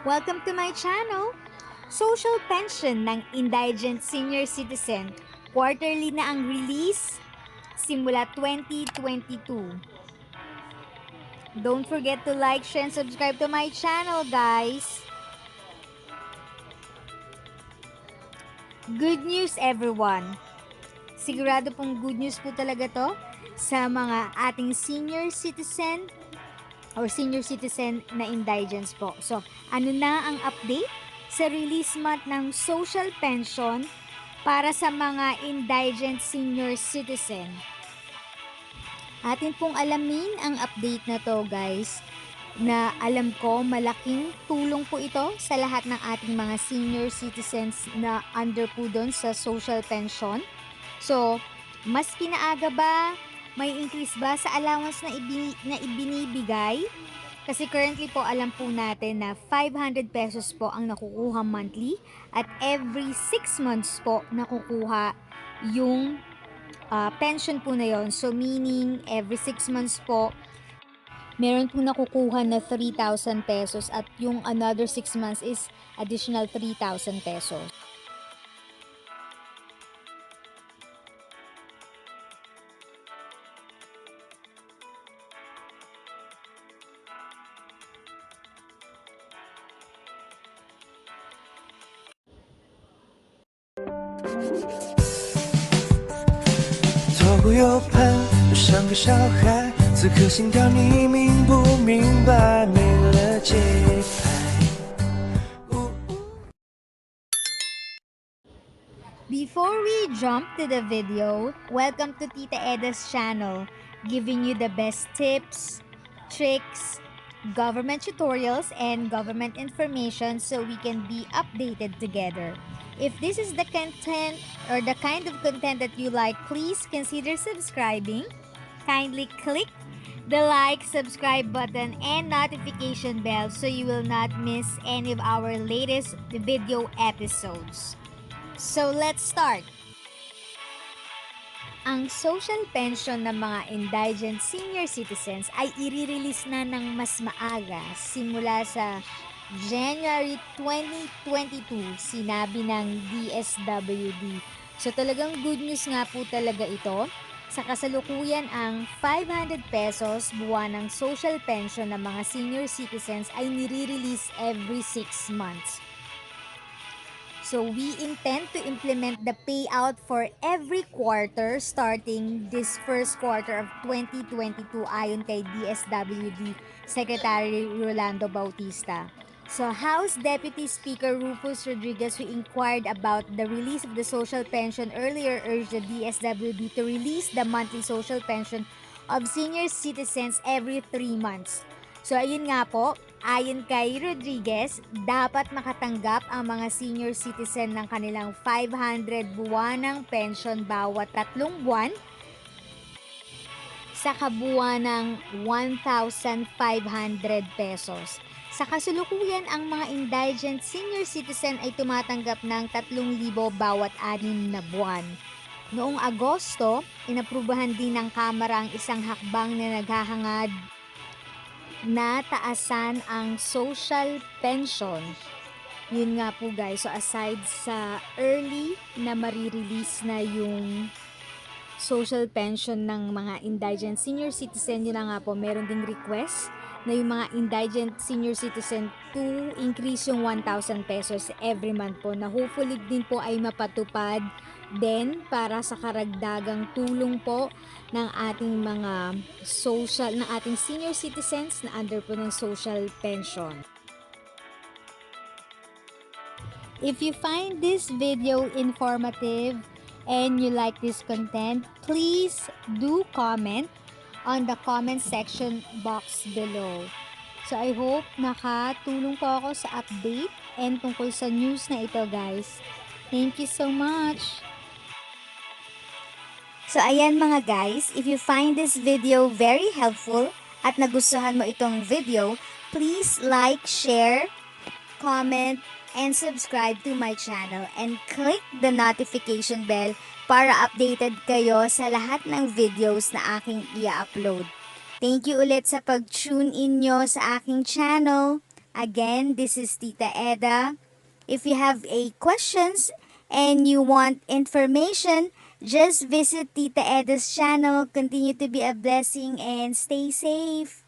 Welcome to my channel! Social pension ng indigent senior citizen. Quarterly na ang release simula 2022. Don't forget to like, share, and subscribe to my channel, guys! Good news, everyone! Sigurado pong good news po talaga to sa mga ating senior citizen or senior citizen na indigents po. So, ano na ang update sa release month ng social pension para sa mga indigent senior citizen? Atin pong alamin ang update na to, guys, na alam ko malaking tulong po ito sa lahat ng ating mga senior citizens na under po doon sa social pension. So, mas pinaaga ba? May increase ba sa allowance na ibinibigay? Kasi currently po alam po natin na 500 pesos po ang nakukuha monthly at every 6 months po nakukuha yung pension po na yon. So meaning every 6 months po meron po nakukuha na 3,000 pesos at yung another 6 months is additional 3,000 pesos. Before we jump to the video, welcome to Tita Eda's channel, giving you the best tips, tricks, government tutorials, and government information so we can be updated together. If this is the content or the kind of content that you like, please consider subscribing. Kindly click the like, subscribe button, and notification bell so you will not miss any of our latest video episodes. So let's start! Ang social pension ng mga indigent senior citizens ay i-release na ng mas maaga simula sa January 2022, sinabi ng DSWD. So talagang good news nga po talaga ito. Sa kasalukuyan, ang 500 pesos buwan ng social pension ng mga senior citizens ay nire-release every 6 months. So we intend to implement the payout for every quarter starting this first quarter of 2022 ayon kay DSWD Secretary Rolando Bautista. So House Deputy Speaker Rufus Rodriguez, who inquired about the release of the social pension earlier, urged the DSWD to release the monthly social pension of senior citizens every 3 months. So ayun nga po, ayon kay Rodriguez, dapat makatanggap ang mga senior citizen ng kanilang 500 buwanang pension bawat 3 buwan sa kabuuan ng 1,500 pesos. Sa kasalukuyan, ang mga indigent senior citizen ay tumatanggap ng 3,000 bawat 6 na buwan. Noong Agosto, inaprubahan din ng Kamara ang isang hakbang na naghahangad na taasan ang social pension. Yun nga po guys, so aside sa early na marirelease na yung social pension ng mga indigent senior citizen, yun na nga po, meron ding request na yung mga indigent senior citizen to increase yung 1,000 pesos every month po, na hopefully din po ay mapatupad din para sa karagdagang tulong po ng ating mga ng ating senior citizens na under po ng social pension. If you find this video informative and you like this content, please do comment on the comment section box below. So I hope nakatulong po ako sa update and tungkol sa news na ito, guys. Thank you so much! So ayan mga guys, if you find this video very helpful at nagustuhan mo itong video, please like, share, comment, and subscribe to my channel and click the notification bell para updated kayo sa lahat ng videos na aking i-upload. Thank you ulit sa pag-tune in nyo sa aking channel. Again, this is Tita Eda. If you have a questions and you want information, just visit Tita Eda's channel. Continue to be a blessing and stay safe.